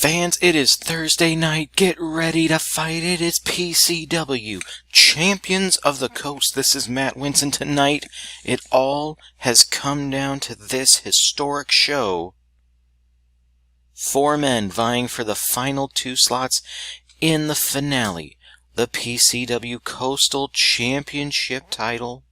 Fans, it is Thursday night. Get ready to fight. It is PCW Champions of the Coast. This is Matt Winson. Tonight, it all has come down to this historic show. 4 men vying for the final 2 slots in the finale. The PCW Coastal Championship title.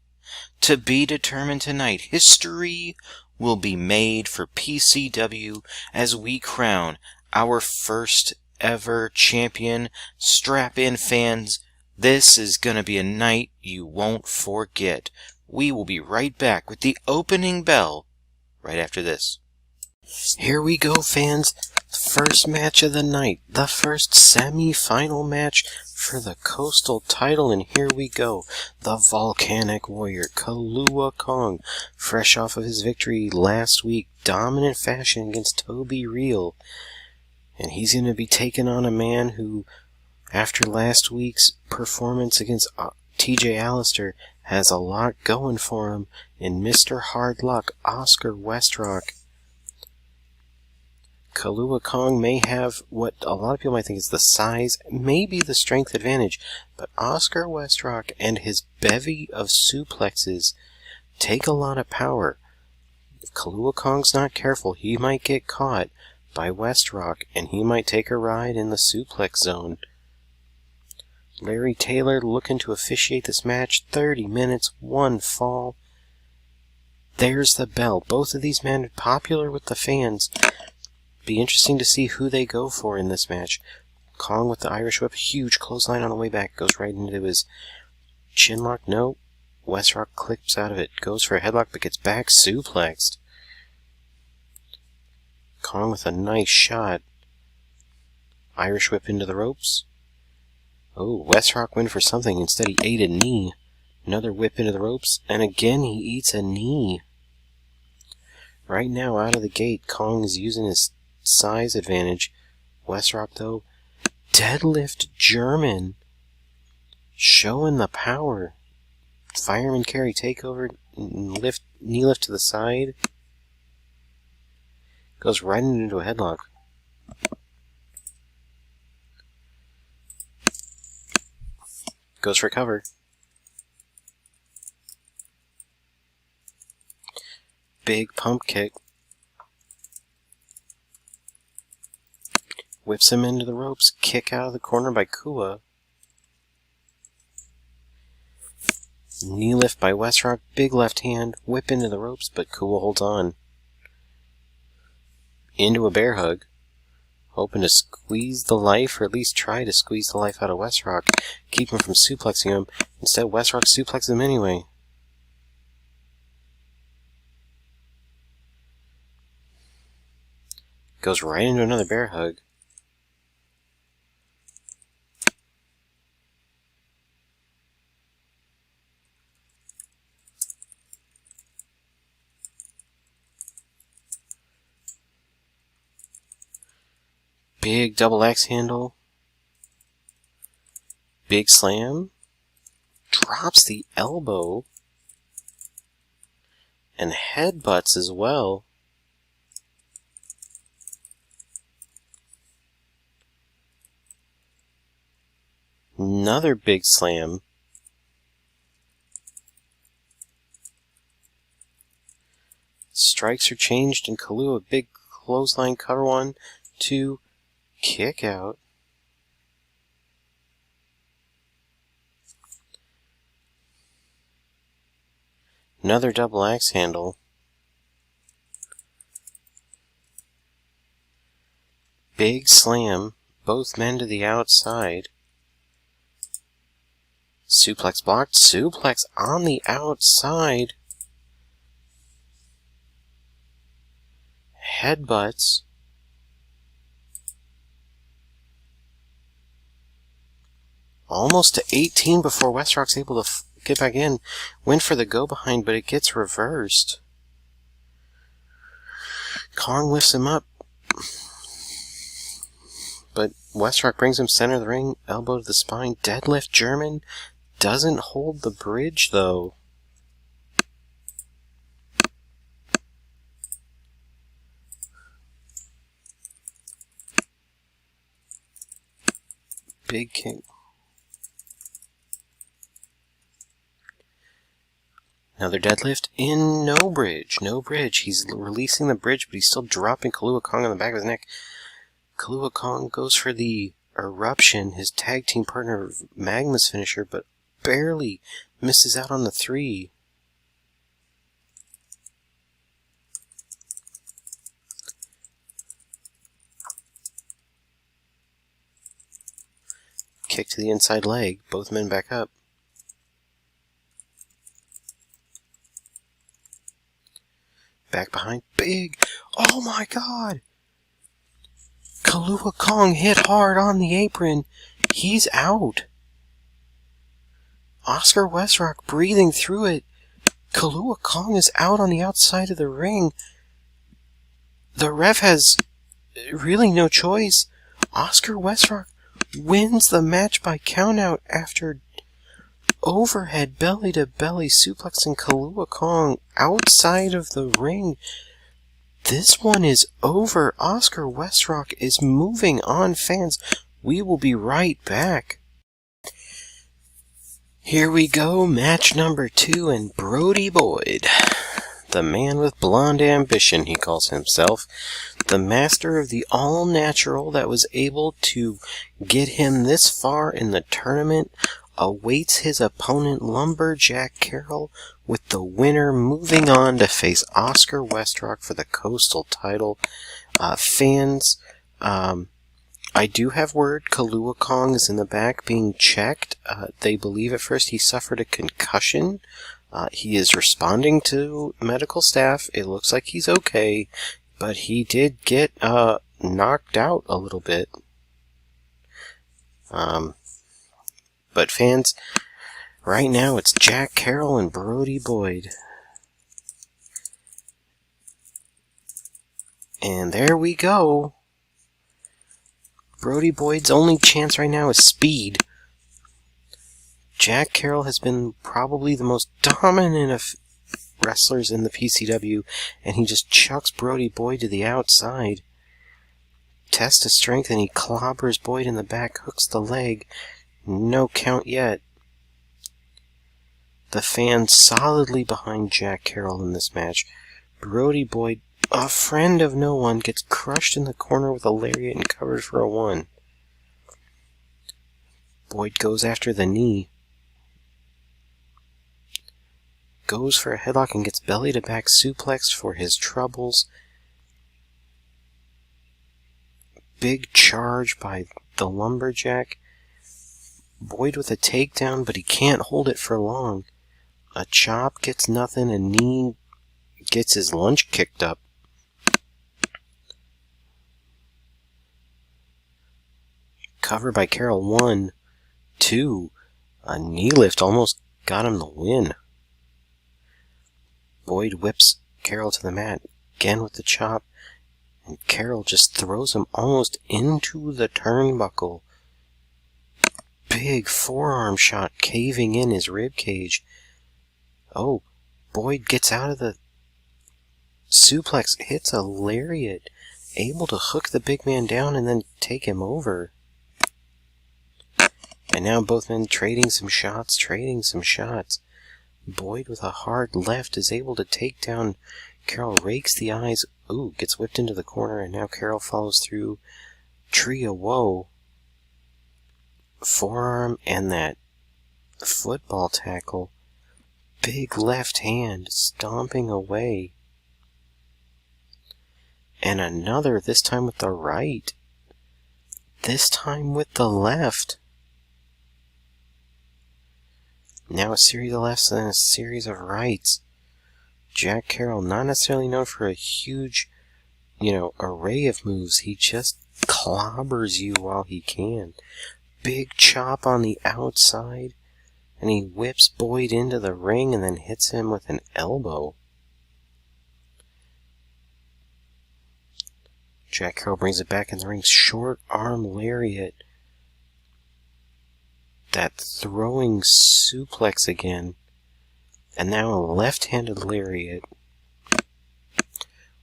To be determined tonight. History will be made for PCW as we crown our first ever champion. Strap in, fans. This is going to be a night you won't forget. We will be right back with the opening bell right after this. Here we go, fans. First match of the night. The first semi-final match for the Coastal title. And here we go. The Volcanic Warrior, Kalua Kong. Fresh off of his victory last week. Dominant fashion against Toby Real. And he's going to be taking on a man who, after last week's performance against TJ Allister, has a lot going for him in Mr. Hard Luck, Oscar Westrock. Kalua Kong may have what a lot of people might think is the size, maybe the strength advantage, but Oscar Westrock and his bevy of suplexes take a lot of power. If Kalua Kong's not careful, he might get caught by Westrock, and he might take a ride in the suplex zone. Larry Taylor looking to officiate this match. 30 minutes, 1 fall. There's the bell. Both of these men are popular with the fans. Be interesting to see who they go for in this match. Kong with the Irish Whip. Huge clothesline on the way back. Goes right into his chinlock. No. Westrock clips out of it. Goes for a headlock, but gets back suplexed. Kong with a nice shot. Irish Whip into the ropes. Oh, Westrock went for something. Instead, he ate a knee. Another whip into the ropes. And again, he eats a knee. Right now, out of the gate, Kong is using his size advantage. Westrock, though, deadlift German. Showing the power. Fireman carry takeover. Knee lift to the side. Goes right into a headlock. Goes for cover. Big pump kick. Whips him into the ropes. Kick out of the corner by Kua. Knee lift by Westrock. Big left hand. Whip into the ropes, but Kua holds on. Into a bear hug. Hoping to squeeze the life, or at least try to squeeze the life out of Westrock. Keep him from suplexing him. Instead, Westrock suplexes him anyway. Goes right into another bear hug. Big double axe handle. Big slam. Drops the elbow. And headbutts as well. Another big slam. Strikes are changed, and Kalua, big clothesline cover, 1, 2, kick out. Another double axe handle. Big slam. Both men to the outside. Suplex blocked. Suplex on the outside. Headbutts. Almost to 18 before Westrock's able to get back in. Went for the go-behind, but it gets reversed. Kong lifts him up. But Westrock brings him center of the ring. Elbow to the spine. Deadlift German. Doesn't hold the bridge, though. Big kick. Another deadlift in no bridge. No bridge. He's releasing the bridge, but he's still dropping Kalua Kong on the back of his neck. Kalua Kong goes for the eruption, his tag team partner Magma's finisher, but barely misses out on the 3. Kick to the inside leg. Both men back up. Back behind. Big. Oh my god! Kalua Kong hit hard on the apron. He's out. Oscar Westrock breathing through it. Kalua Kong is out on the outside of the ring. The ref has really no choice. Oscar Westrock wins the match by countout after overhead belly-to-belly suplexing Kalua Kong outside of the ring. This one is over. Oscar Westrock is moving on, fans. We will be right back. Here we go, match number 2, and Brody Boyd, the man with blonde ambition, he calls himself, the master of the all-natural that was able to get him this far in the tournament, awaits his opponent Lumberjack Carroll, with the winner moving on to face Oscar Westrock for the Coastal title. Fans, I do have word Kalua Kong is in the back being checked. They believe at first he suffered a concussion. He is responding to medical staff. It looks like he's okay, but he did get knocked out a little bit. But fans, right now it's Jack Carroll and Brody Boyd. And there we go. Brody Boyd's only chance right now is speed. Jack Carroll has been probably the most dominant of wrestlers in the PCW, and he just chucks Brody Boyd to the outside. Test of strength, and he clobbers Boyd in the back, hooks the leg. No count yet. The fans solidly behind Jack Carroll in this match. Brody Boyd, a friend of no one, gets crushed in the corner with a lariat and covered for a 1. Boyd goes after the knee. Goes for a headlock and gets belly to back suplexed for his troubles. Big charge by the Lumberjack. Boyd with a takedown, but he can't hold it for long. A chop gets nothing, a knee gets his lunch kicked up. Cover by Carroll, 1, 2. A knee lift almost got him the win. Boyd whips Carroll to the mat, again with the chop, and Carroll just throws him almost into the turnbuckle. Big forearm shot caving in his rib cage. Oh, Boyd gets out of the suplex, hits a lariat, able to hook the big man down and then take him over. And now both men trading some shots. Boyd with a hard left is able to take down Carroll, rakes the eyes. Ooh, gets whipped into the corner, and now Carroll follows through. Tree of Woe. Forearm and that football tackle. Big left hand stomping away. And another, this time with the right. This time with the left. Now a series of lefts and a series of rights. Jack Carroll, not necessarily known for a huge, array of moves. He just clobbers you while he can. Big chop on the outside, and he whips Boyd into the ring and then hits him with an elbow. Jack Carroll brings it back in the ring. Short arm lariat. That throwing suplex again. And now a left-handed lariat.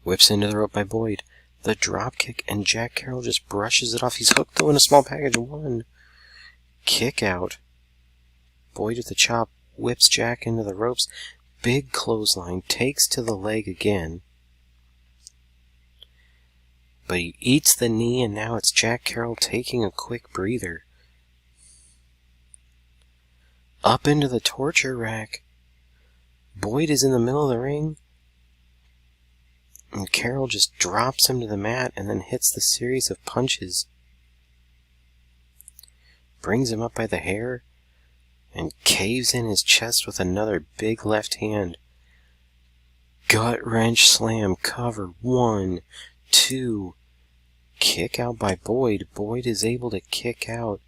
Whips into the rope by Boyd. The drop kick, and Jack Carroll just brushes it off. He's hooked though in a small package. 1, kick out. Boyd with the chop whips Jack into the ropes. Big clothesline, takes to the leg again. But he eats the knee, and now it's Jack Carroll taking a quick breather. Up into the torture rack. Boyd is in the middle of the ring. And Carroll just drops him to the mat and then hits the series of punches. Brings him up by the hair and caves in his chest with another big left hand. Gut wrench slam, cover, 1, 2. Kick out by Boyd. Boyd is able to kick out.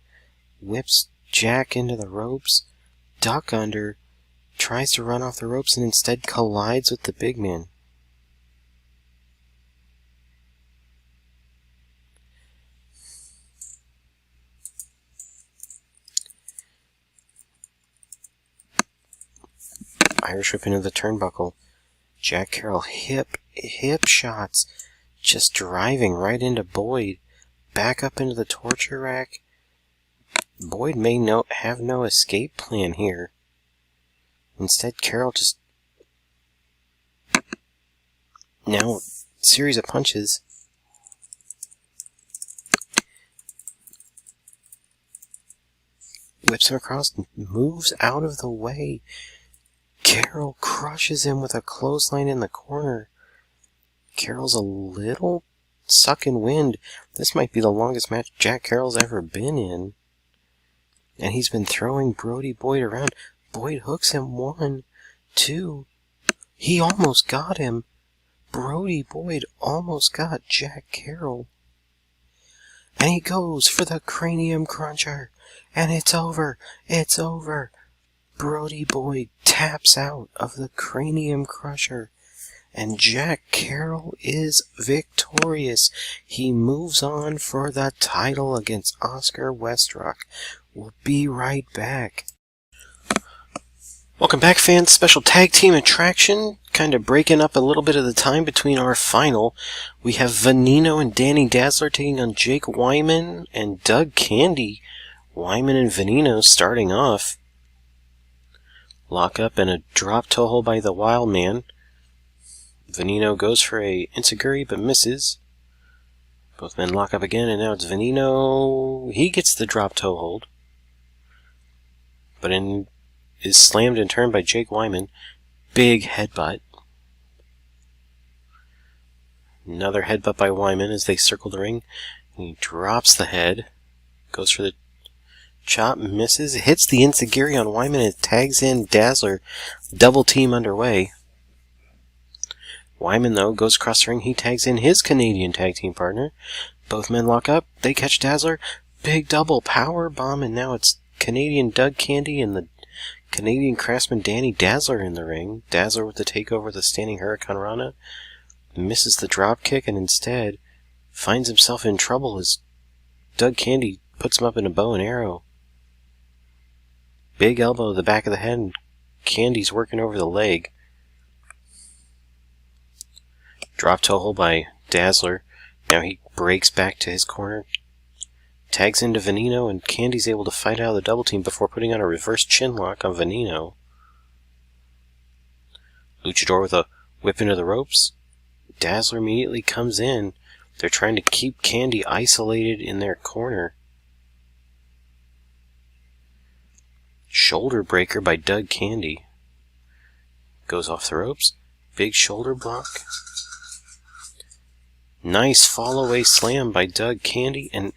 Whips Jack into the ropes. Duck under. Tries to run off the ropes and instead collides with the big man. Irish whip into the turnbuckle. Jack Carroll hip shots, just driving right into Boyd. Back up into the torture rack. Boyd may have no escape plan here. Instead, Carroll just... Now, series of punches. Whips him across and moves out of the way. Carroll crushes him with a clothesline in the corner. Carroll's a little sucking wind. This might be the longest match Jack Carroll's ever been in. And he's been throwing Brody Boyd around. Boyd hooks him, 1, 2. He almost got him. Brody Boyd almost got Jack Carroll. And he goes for the cranium cruncher. And it's over. It's over. Brody Boyd taps out of the cranium crusher. And Jack Carroll is victorious. He moves on for the title against Oscar Westrock. We'll be right back. Welcome back, fans. Special tag team attraction. Kind of breaking up a little bit of the time between our final. We have Veneno and Danny Dazzler taking on Jake Wyman and Doug Candy. Wyman and Veneno starting off. Lock up and a drop toe hold by the Wild Man. Veneno goes for a enziguri but misses. Both men lock up again, and now it's Veneno. He gets the drop toe hold, but is slammed and turned by Jake Wyman. Big headbutt. Another headbutt by Wyman as they circle the ring. He drops the head. Goes for the chop, misses. Hits the enziguri on Wyman and tags in Dazzler. Double team underway. Wyman, though, goes across the ring. He tags in his Canadian tag team partner. Both men lock up. They catch Dazzler. Big double power bomb, and now it's Canadian Doug Candy and the Canadian Craftsman Danny Dazzler in the ring. Dazzler with the takeover of the standing Hurricane Rana. Misses the drop kick and instead finds himself in trouble as Doug Candy puts him up in a bow and arrow. Big elbow to the back of the head, and Candy's working over the leg. Drop toe hold by Dazzler. Now he breaks back to his corner. Tags into Veneno, and Candy's able to fight out of the double team before putting on a reverse chin lock on Veneno. Luchador with a whip into the ropes. Dazzler immediately comes in. They're trying to keep Candy isolated in their corner. Shoulder breaker by Doug Candy. Goes off the ropes. Big shoulder block. Nice fall away slam by Doug Candy and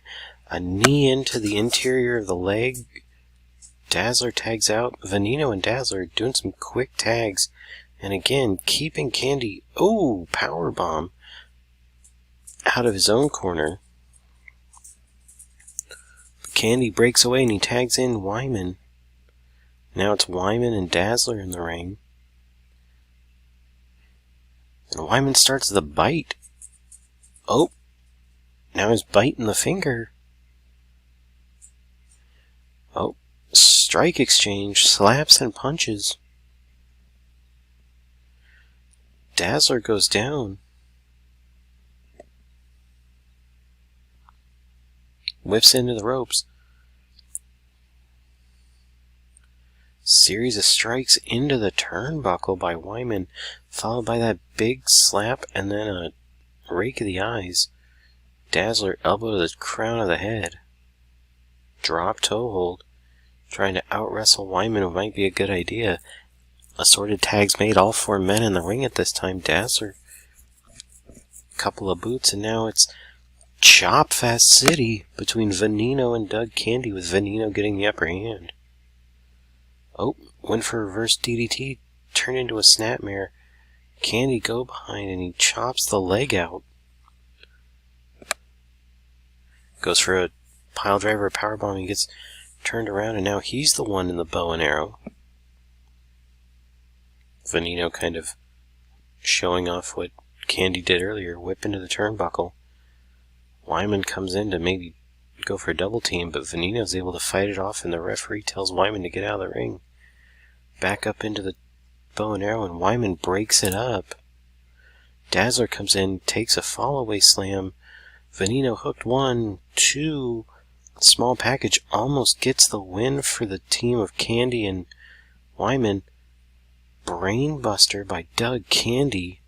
a knee into the interior of the leg. Dazzler tags out. Veneno and Dazzler doing some quick tags. And again, keeping Candy, powerbomb, out of his own corner. Candy breaks away and he tags in Wyman. Now it's Wyman and Dazzler in the ring. And Wyman starts the bite. Now he's biting the finger. Strike exchange, slaps and punches. Dazzler goes down. Whiffs into the ropes. Series of strikes into the turnbuckle by Wyman, followed by that big slap and then a rake of the eyes. Dazzler elbow to the crown of the head. Drop toe hold. Trying to out-wrestle Wyman might be a good idea. Assorted tags made, all 4 men in the ring at this time. Dazzler. Couple of boots, and now it's Chop Fast City between Veneno and Doug Candy, with Veneno getting the upper hand. Oh, went for a reverse DDT, turned into a snapmare. Candy go behind, and he chops the leg out. Goes for a pile driver powerbomb. He gets turned around, and now he's the one in the bow and arrow. Veneno kind of showing off what Candy did earlier, whip into the turnbuckle. Wyman comes in to maybe go for a double team, but Veneno's able to fight it off, and the referee tells Wyman to get out of the ring. Back up into the bow and arrow, and Wyman breaks it up. Dazzler comes in, takes a fall-away slam. Veneno hooked 1, 2, small package, almost gets the win for the team of Candy and Wyman. Brainbuster by Doug Candy.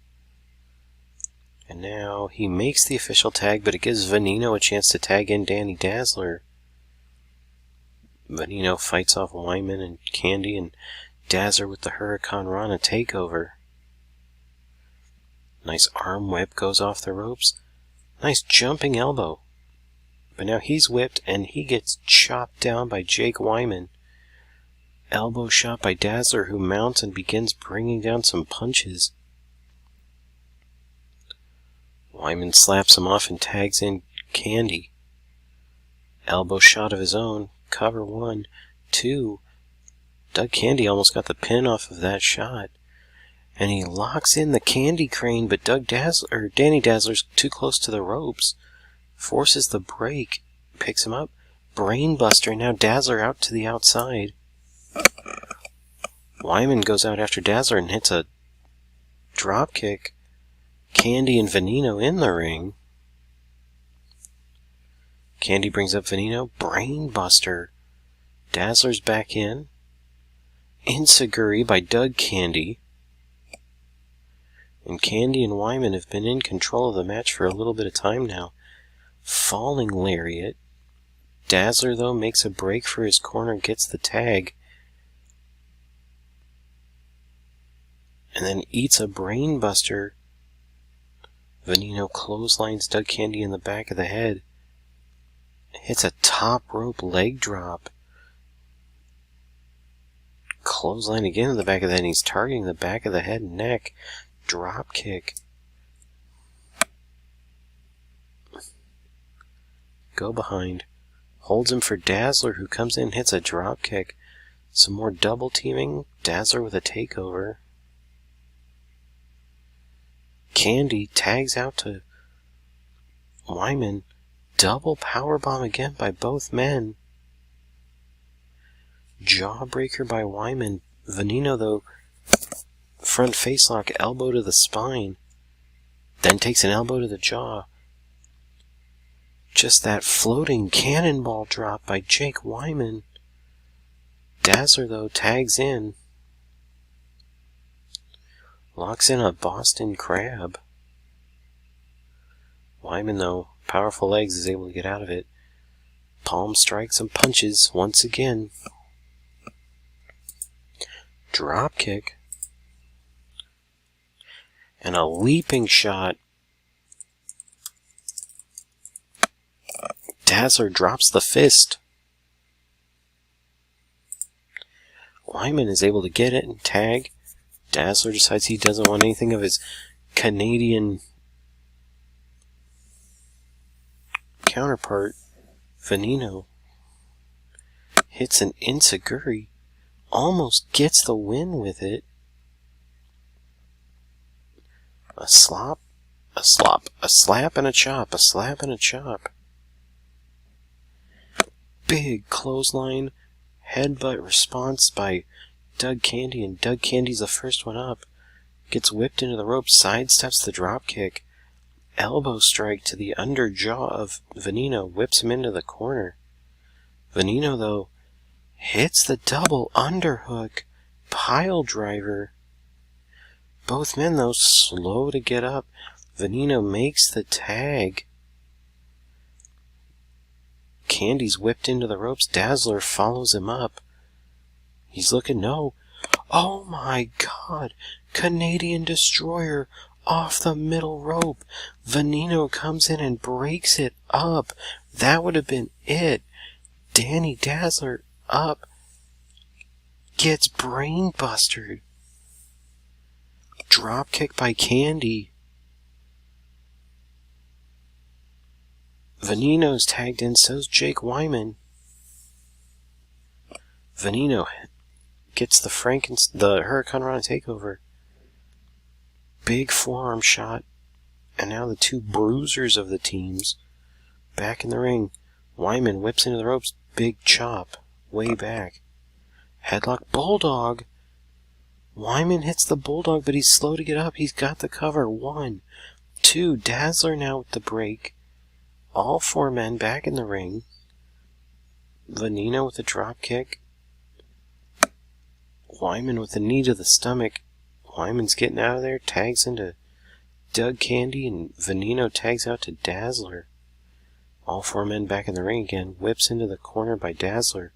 And now he makes the official tag, but it gives Veneno a chance to tag in Danny Dazzler. Veneno fights off Wyman and Candy, and Dazzler with the Hurricane Rana takeover. Nice arm whip goes off the ropes. Nice jumping elbow. But now he's whipped, and he gets chopped down by Jake Wyman. Elbow shot by Dazzler, who mounts and begins bringing down some punches. Wyman slaps him off and tags in Candy. Elbow shot of his own. Cover 1, 2. Doug Candy almost got the pin off of that shot. And he locks in the Candy Crane, but Danny Dazzler's too close to the ropes. Forces the break. Picks him up. Brainbuster. Now Dazzler out to the outside. Wyman goes out after Dazzler and hits a drop kick. Candy and Veneno in the ring. Candy brings up Veneno. Brainbuster. Dazzler's back in. Insaguri by Doug Candy. And Candy and Wyman have been in control of the match for a little bit of time now. Falling lariat. Dazzler, though, makes a break for his corner, gets the tag. And then eats a brainbuster. Veneno clotheslines Doug Candy in the back of the head. Hits a top rope leg drop. Clothesline again in the back of the head, and he's targeting the back of the head and neck. Drop kick. Go behind. Holds him for Dazzler, who comes in and hits a drop kick. Some more double teaming. Dazzler with a takeover. Candy tags out to Wyman. Double powerbomb again by both men. Jawbreaker by Wyman. Veneno, though, front facelock, elbow to the spine. Then takes an elbow to the jaw. Just that floating cannonball drop by Jake Wyman. Dazzler, though, tags in. Locks in a Boston Crab. Wyman, though, powerful legs, is able to get out of it. Palm strikes and punches once again. Drop kick. And a leaping shot. Dazzler drops the fist. Wyman is able to get it and tag. Dazzler decides he doesn't want anything of his Canadian counterpart. Veneno hits an Insaguri. Almost gets the win with it. A slap and a chop, a slap and a chop. Big clothesline, headbutt response by Doug Candy, and Doug Candy's the first one up. Gets whipped into the ropes, sidesteps the drop kick. Elbow strike to the under jaw of Veneno, whips him into the corner. Veneno, though, hits the double underhook pile driver. Both men, though, slow to get up. Veneno makes the tag. Candy's whipped into the ropes. Dazzler follows him up. He's looking, no. Oh my God! Canadian Destroyer off the middle rope. Veneno comes in and breaks it up. That would have been it. Danny Dazzler up. Gets brain-bustered. Drop kick by Candy. Veneno's tagged in, so's Jake Wyman. Veneno gets the Hurricane Rana takeover. Big forearm shot. And now the two bruisers of the teams back in the ring. Wyman whips into the ropes. Big chop. Way back. Headlock Bulldog. Wyman hits the Bulldog, but he's slow to get up. He's got the cover. 1, 2. Dazzler now with the break. All four men back in the ring. Veneno with a drop kick. Wyman with a knee to the stomach. Wyman's getting out of there. Tags into Doug Candy, and Veneno tags out to Dazzler. All four men back in the ring again. Whips into the corner by Dazzler.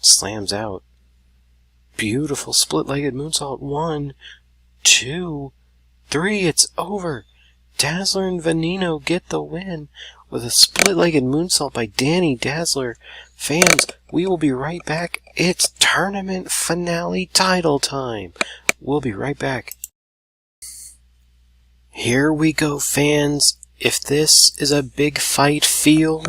Slams out. Beautiful split-legged moonsault. 1, 2, 3. It's over. Dazzler and Veneno get the win with a split-legged moonsault by Danny Dazzler. Fans, we will be right back. It's tournament finale title time. We'll be right back. Here we go, fans. If this is a big fight feel,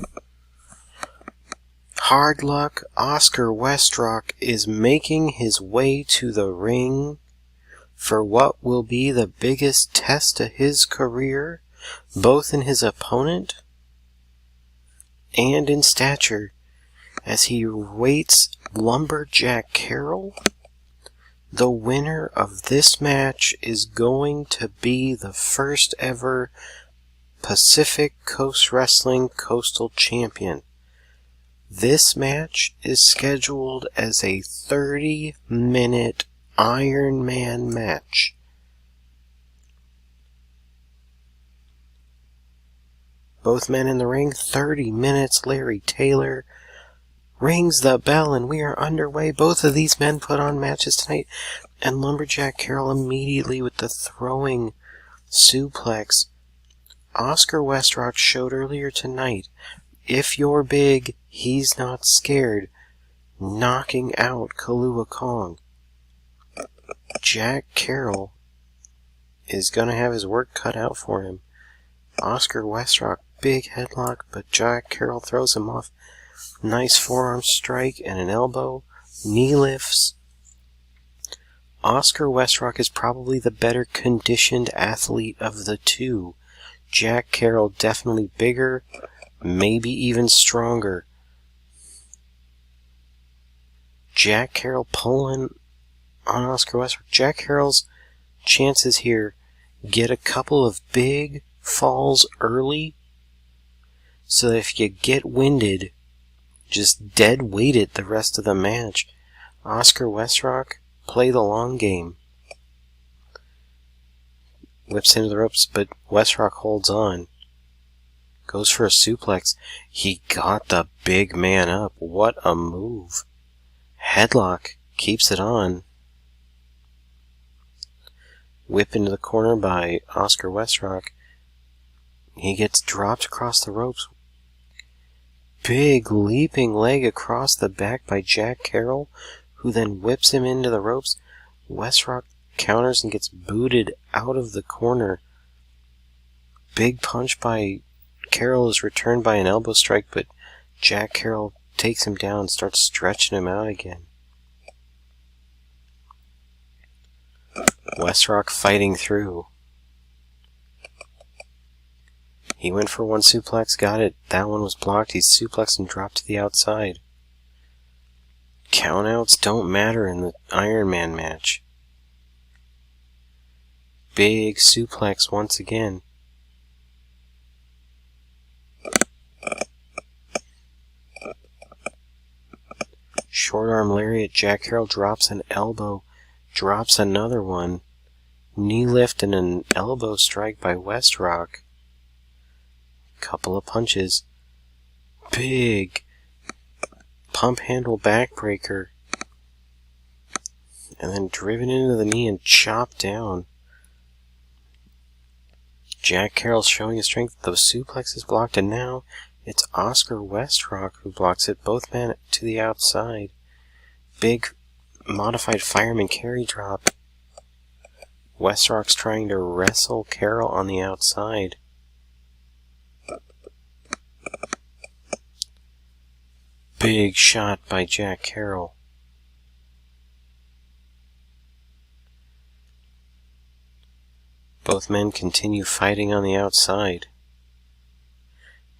hard luck, Oscar Westrock is making his way to the ring for what will be the biggest test of his career, both in his opponent and in stature, as he waits Lumberjack Carroll. The winner of this match is going to be the first ever Pacific Coast Wrestling Coastal Champion. This match is scheduled as a 30-minute Iron Man match. Both men in the ring, 30 minutes. Larry Taylor rings the bell and we are underway. Both of these men put on matches tonight, and Lumberjack Carroll immediately with the throwing suplex. Oscar Westrock showed earlier tonight, if you're big, he's not scared, knocking out Kalua Kong. Jack Carroll is going to have his work cut out for him. Oscar Westrock, big headlock, but Jack Carroll throws him off. Nice forearm strike and an elbow. Knee lifts. Oscar Westrock is probably the better conditioned athlete of the two. Jack Carroll definitely bigger, maybe even stronger. Jack Carroll pulling on Oscar Westrock. Jack Carroll's chances here, get a couple of big falls early, so that if you get winded, just dead weight it the rest of the match. Oscar Westrock, play the long game. Whips into the ropes, but Westrock holds on. Goes for a suplex. He got the big man up. What a move. Headlock, keeps it on. Whip into the corner by Oscar Westrock. He gets dropped across the ropes. Big leaping leg across the back by Jack Carroll, who then whips him into the ropes. Westrock counters and gets booted out of the corner. Big punch by Carroll is returned by an elbow strike, but Jack Carroll takes him down and starts stretching him out again. Westrock fighting through. He went for one suplex, got it. That one was blocked. He's suplexed and dropped to the outside. Countouts don't matter in the Iron Man match. Big suplex once again. Short arm lariat. Jack Carroll drops an elbow. Drops another one. Knee lift and an elbow strike by Westrock. Couple of punches. Big pump handle backbreaker. And then driven into the knee and chopped down. Jack Carroll's showing his strength. The suplex is blocked, and now it's Oscar Westrock who blocks it. Both men to the outside. Big modified fireman carry drop. Westrock's trying to wrestle Carroll on the outside. Big shot by Jack Carroll. Both men continue fighting on the outside.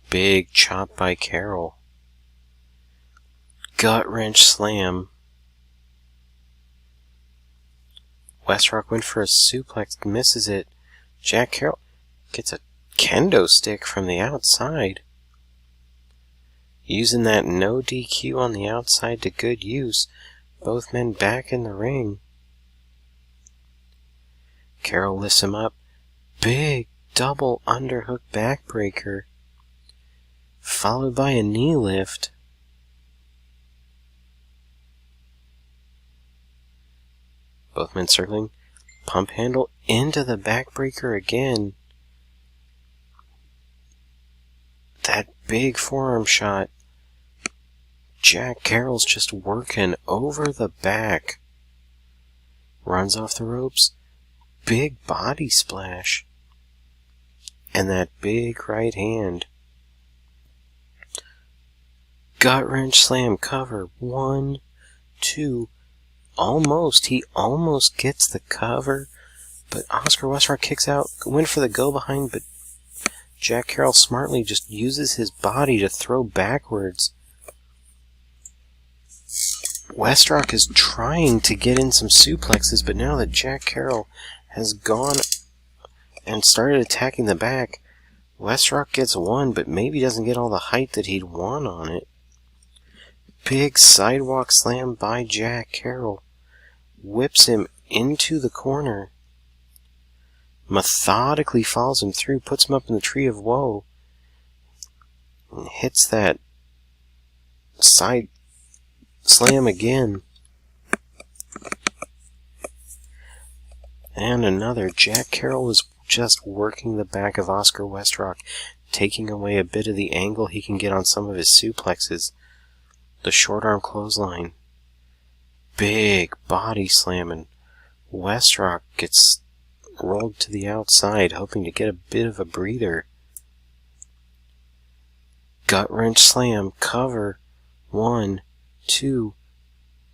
Big chop by Carroll. Gut wrench slam. Westrock went for a suplex, misses it. Jack Carroll gets a kendo stick from the outside. Using that no DQ on the outside to good use. Both men back in the ring. Carroll lifts him up. Big double underhook backbreaker. Followed by a knee lift. Both men circling. Pump handle into the backbreaker again. That big forearm shot. Jack Carroll's just working over the back. Runs off the ropes. Big body splash. And that big right hand. Gut wrench slam cover. 1, 2. Almost. He almost gets the cover. But Oscar Westrock kicks out. Went for the go behind, but Jack Carroll smartly just uses his body to throw backwards. Westrock is trying to get in some suplexes, but now that Jack Carroll has gone and started attacking the back, Westrock gets one, but maybe doesn't get all the height that he'd want on it. Big sidewalk slam by Jack Carroll. Whips him into the corner. Methodically follows him through, puts him up in the tree of woe. And hits that side slam again. And another. Jack Carroll was just working the back of Oscar Westrock, taking away a bit of the angle he can get on some of his suplexes. The short arm clothesline. Big body slamming. Westrock gets rolled to the outside, hoping to get a bit of a breather. Gut wrench slam. Cover. 1, 2.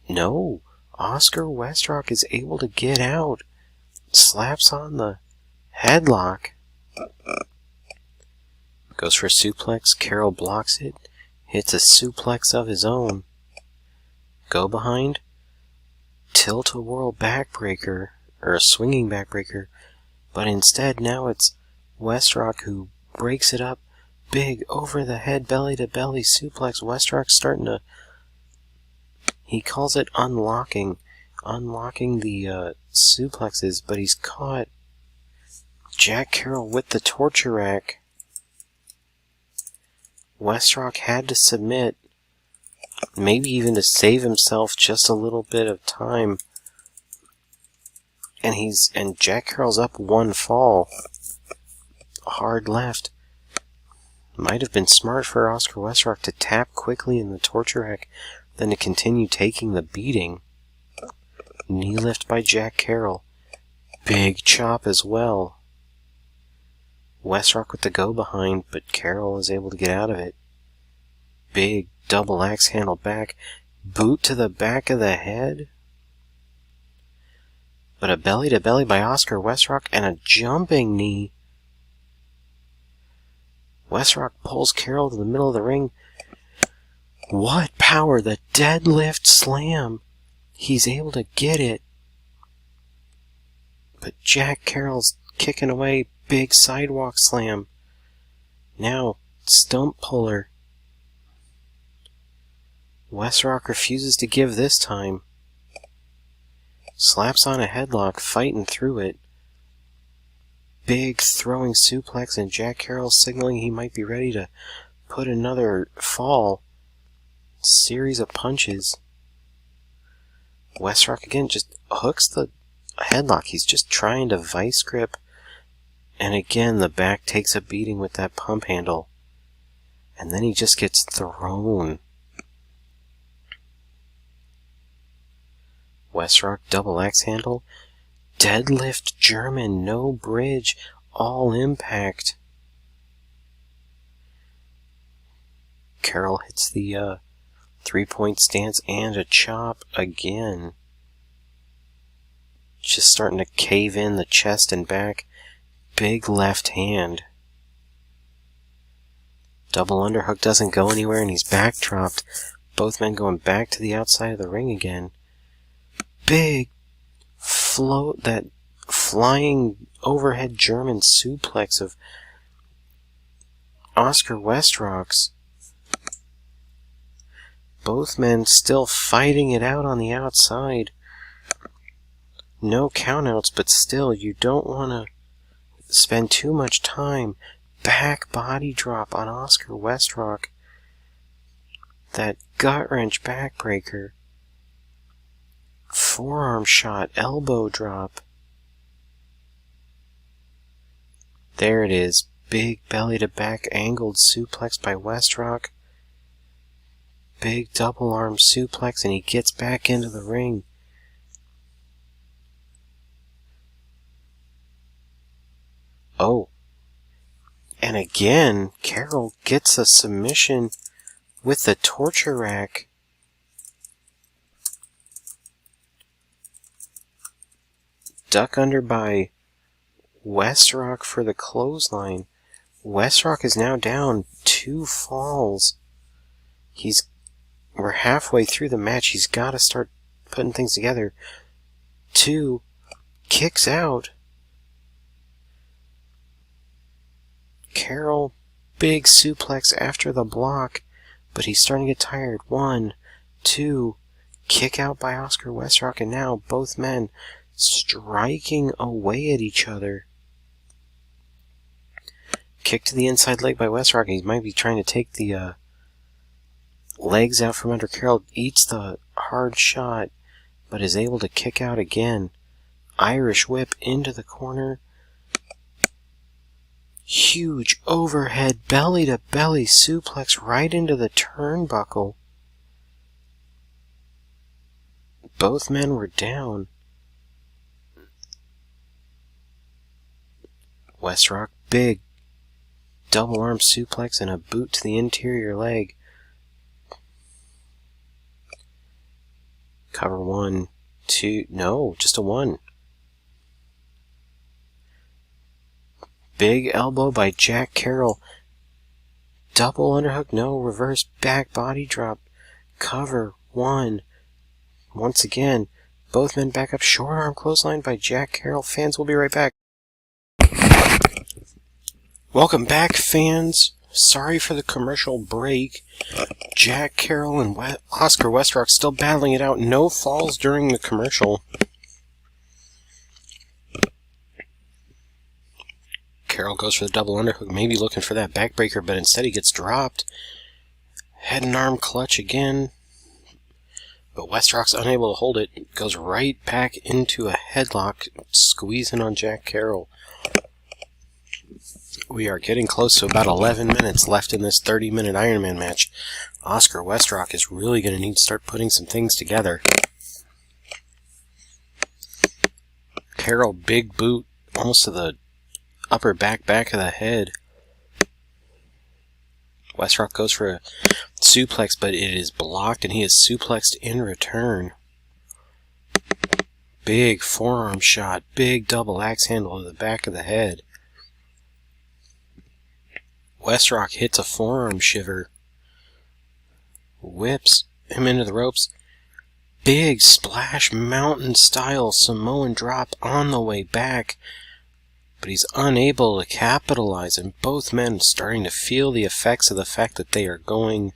No. Oscar Westrock is able to get out. Slaps on the headlock. Goes for a suplex. Carroll blocks it. Hits a suplex of his own. Go behind. Tilt-a-whirl backbreaker. Or a swinging backbreaker. But instead now it's Westrock who breaks it up. Big over the head belly to belly suplex. Westrock's starting to... He calls it unlocking. Unlocking the suplexes, but he's caught Jack Carroll with the torture rack. Westrock had to submit, maybe even to save himself just a little bit of time. And Jack Carroll's up one fall. Hard left. Might have been smart for Oscar Westrock to tap quickly in the torture rack, than to continue taking the beating. Knee lift by Jack Carroll. Big chop as well. Westrock with the go behind, but Carroll is able to get out of it. Big double axe handle back. Boot to the back of the head. But a belly to belly by Oscar Westrock and a jumping knee. Westrock pulls Carroll to the middle of the ring. What power! The deadlift slam! He's able to get it. But Jack Carroll's kicking away. Big sidewalk slam. Now, stump puller. Westrock refuses to give this time. Slaps on a headlock, fighting through it. Big throwing suplex, and Jack Carroll signaling he might be ready to put another fall. Series of punches. Westrock again just hooks the headlock. He's just trying to vice grip. And again, the back takes a beating with that pump handle. And then he just gets thrown. Westrock double X handle. Deadlift German, no bridge, all impact. Carroll hits the 3-point stance and a chop again. Just starting to cave in the chest and back. Big left hand. Double underhook doesn't go anywhere and he's backdropped. Both men going back to the outside of the ring again. Big float, that flying overhead German suplex of Oscar Westrock's. Both men still fighting it out on the outside. No countouts, but still, you don't want to spend too much time. Back body drop on Oscar Westrock. That gut-wrench backbreaker. Forearm shot, elbow drop. There it is. Big belly to back angled suplex by Westrock. Big double arm suplex, and he gets back into the ring. Oh. And again, Carroll gets a submission with the torture rack. Duck under by Westrock for the clothesline. Westrock is now down 2 falls. We're halfway through the match. He's got to start putting things together. 2 kicks out. Carroll, big suplex after the block, but he's starting to get tired. 1, 2, kick out by Oscar Westrock, and now both men striking away at each other. Kick to the inside leg by Westrock. He might be trying to take the legs out from under Carroll. Eats the hard shot, but is able to kick out again. Irish whip into the corner. Huge overhead belly-to-belly suplex right into the turnbuckle. Both men were down. Westrock, big double arm suplex and a boot to the interior leg. Cover 1, 2, no, just a 1. Big elbow by Jack Carroll. Double underhook, no, reverse back body drop. Cover 1. Once again, both men back up. Short arm clothesline by Jack Carroll. Fans will be right back. Welcome back, fans. Sorry for the commercial break. Jack Carroll and Oscar Westrock still battling it out. No falls during the commercial. Carroll goes for the double underhook, maybe looking for that backbreaker, but instead he gets dropped. Head and arm clutch again. But Westrock's unable to hold it. Goes right back into a headlock, squeezing on Jack Carroll. We are getting close to about 11 minutes left in this 30-minute Iron Man match. Oscar Westrock is really going to need to start putting some things together. Carroll, big boot, almost to the upper back of the head. Westrock goes for a suplex, but it is blocked, and he is suplexed in return. Big forearm shot, big double axe handle to the back of the head. Westrock hits a forearm shiver. Whips him into the ropes. Big splash mountain style Samoan drop on the way back. But he's unable to capitalize, and both men starting to feel the effects of the fact that they are going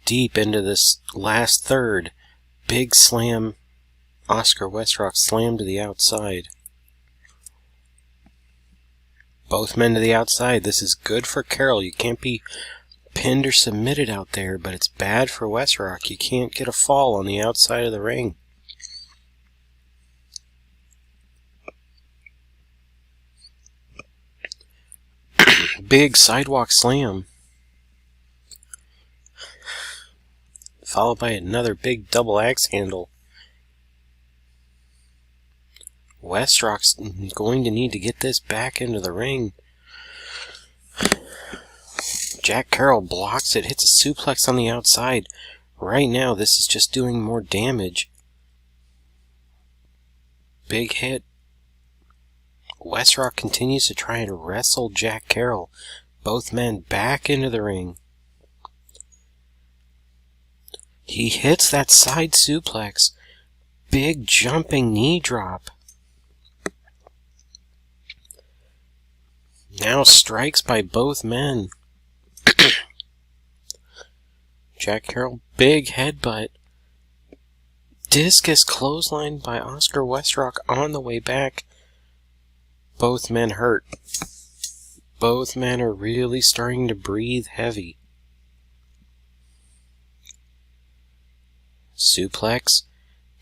deep into this last third. Big slam. Oscar Westrock slammed to the outside. Both men to the outside. This is good for Carroll. You can't be pinned or submitted out there, but it's bad for Westrock. You can't get a fall on the outside of the ring. Big sidewalk slam. Followed by another big double axe handle. Westrock's going to need to get this back into the ring. Jack Carroll blocks it, hits a suplex on the outside. Right now, this is just doing more damage. Big hit. Westrock continues to try and wrestle Jack Carroll. Both men back into the ring. He hits that side suplex. Big jumping knee drop. Now strikes by both men. Jack Carroll, big headbutt. Discus clothesline by Oscar Westrock on the way back. Both men hurt. Both men are really starting to breathe heavy. Suplex.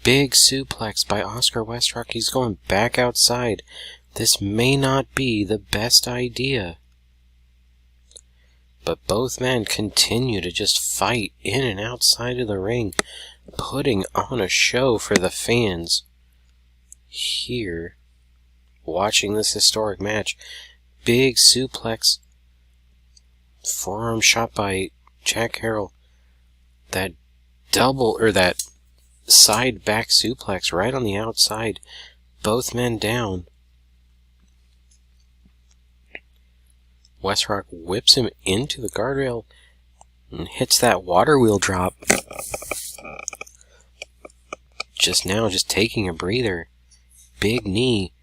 Big suplex by Oscar Westrock. He's going back outside. This may not be the best idea. But both men continue to just fight in and outside of the ring, putting on a show for the fans. Here, watching this historic match, big suplex, forearm shot by Jack Carroll. That that side back suplex right on the outside. Both men down. Westrock whips him into the guardrail and hits that water wheel drop. Just taking a breather. Big knee.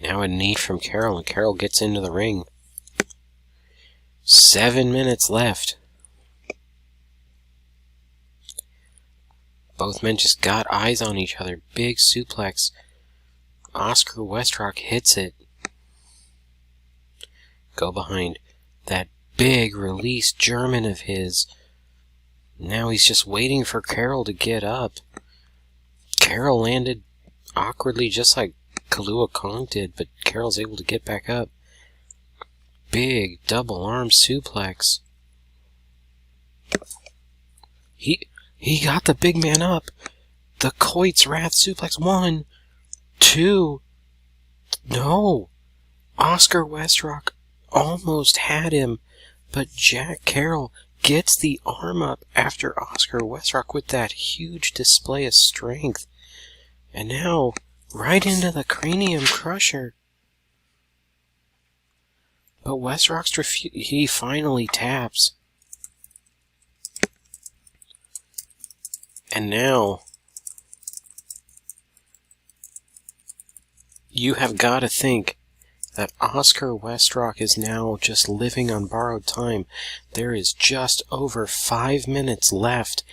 Now a knee from Carroll, and Carroll gets into the ring. 7 minutes left. Both men just got eyes on each other. Big suplex. Oscar Westrock hits it. Go behind. That big release German of his. Now he's just waiting for Carroll to get up. Carroll landed awkwardly just like Kalua Kong did, but Carroll's able to get back up. Big double arm suplex. He got the big man up. The Coit's Wrath suplex. 1, 2. No. Oscar Westrock almost had him, but Jack Carroll gets the arm up after Oscar Westrock with that huge display of strength. And now, right into the cranium crusher. But Westrock's he finally taps. And now, you have got to think that Oscar Westrock is now just living on borrowed time. There is just over 5 minutes left,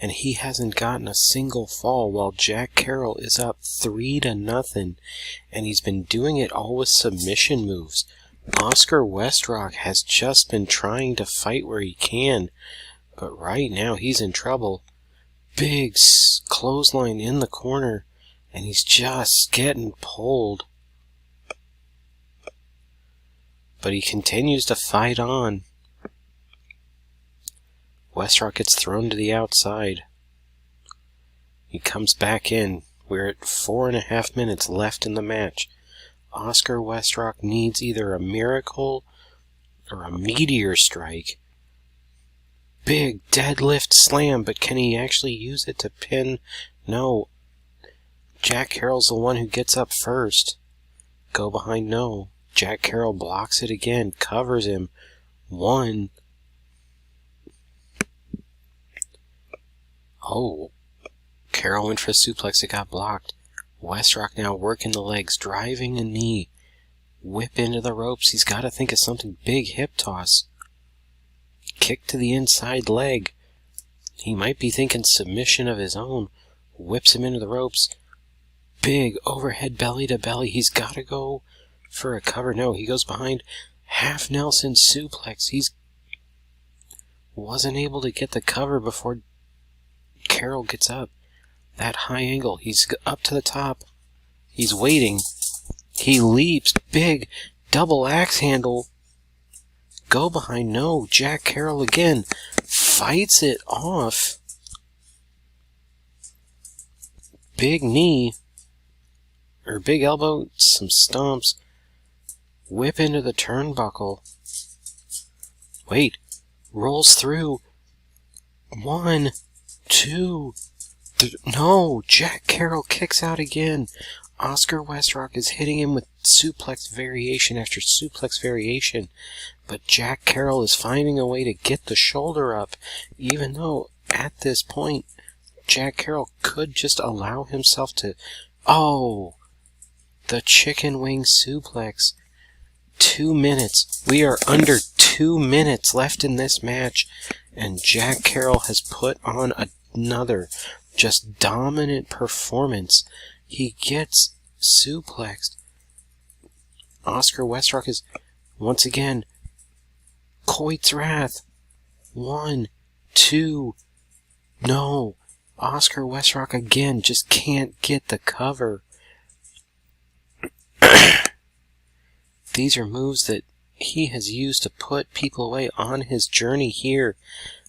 and he hasn't gotten a single fall while Jack Carroll is up 3-0, and he's been doing it all with submission moves. Oscar Westrock has just been trying to fight where he can, but right now he's in trouble. Big clothesline in the corner, and he's just getting pulled. But he continues to fight on. Westrock gets thrown to the outside. He comes back in. We're at 4.5 minutes left in the match. Oscar Westrock needs either a miracle or a meteor strike. Big deadlift slam, but can he actually use it to pin? No. Jack Carroll's the one who gets up first. Go behind, no. Jack Carroll blocks it again, covers him. 1. Oh. Carroll went for a suplex, it got blocked. Westrock now working the legs, driving a knee. Whip into the ropes, he's got to think of something big. Hip toss. kick to the inside leg. He might be thinking submission of his own. Whips him into the ropes. Big overhead belly to belly. He's got to go for a cover. No, he goes behind. Half Nelson suplex. He's wasn't able to get the cover before Carroll gets up. That high angle. He's up to the top. He's waiting. He leaps. Big double axe handle. Go behind. No. Jack Carroll again. Fights it off. Big knee. Or big elbow. Some stomps. Whip into the turnbuckle. Wait. Rolls through. 1, 2, no. Jack Carroll kicks out again. Oscar Westrock is hitting him with suplex variation after suplex variation. But Jack Carroll is finding a way to get the shoulder up, even though at this point Jack Carroll could just allow himself to... Oh! The chicken wing suplex. 2 minutes. We are under 2 minutes left in this match, and Jack Carroll has put on another just dominant performance. He gets suplexed. Oscar Westrock is once again Coit's Wrath. 1, 2, no. Oscar Westrock again just can't get the cover. These are moves that he has used to put people away on his journey here,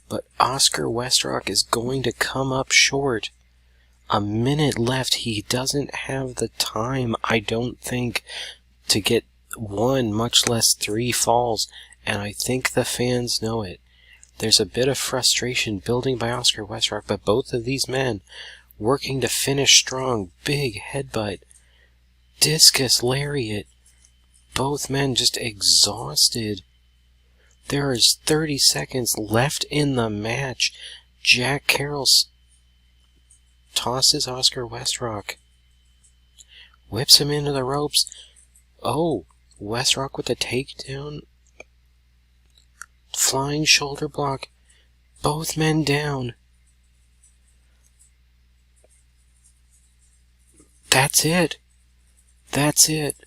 but Oscar Westrock is going to come up short. A minute left. He doesn't have the time, I don't think, to get 1, much less 3 falls, and I think the fans know it. There's a bit of frustration building by Oscar Westrock, but both of these men working to finish strong. Big headbutt. Discus lariat. Both men just exhausted. There is 30 seconds left in the match. Jack Carroll tosses Oscar Westrock. Whips him into the ropes. Oh, Westrock with a takedown. Flying shoulder block. Both men down. That's it. That's it.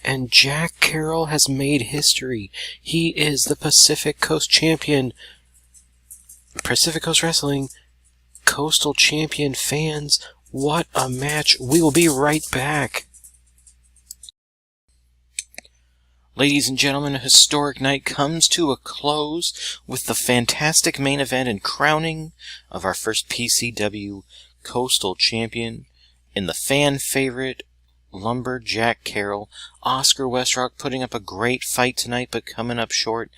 And Jack Carroll has made history. He is the Pacific Coast Champion. Pacific Coast Wrestling Coastal Champion fans. What a match. We will be right back. Ladies and gentlemen, a historic night comes to a close with the fantastic main event and crowning of our first PCW Coastal Champion in the fan favorite Lumberjack Carroll. Oscar Westrock putting up a great fight tonight, but coming up short.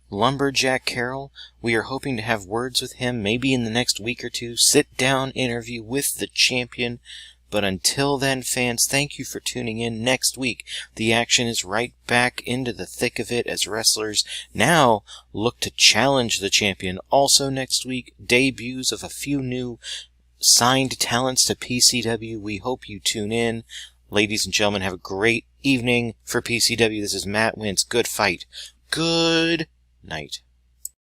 Lumberjack Carroll, we are hoping to have words with him maybe in the next week or two. Sit down interview with the champion. But until then, fans, thank you for tuning in. Next week, the action is right back into the thick of it as wrestlers now look to challenge the champion. Also next week, debuts of a few new signed talents to PCW. We hope you tune in. Ladies and gentlemen, have a great evening for PCW. This is Matt Wintz. Good fight. Good night.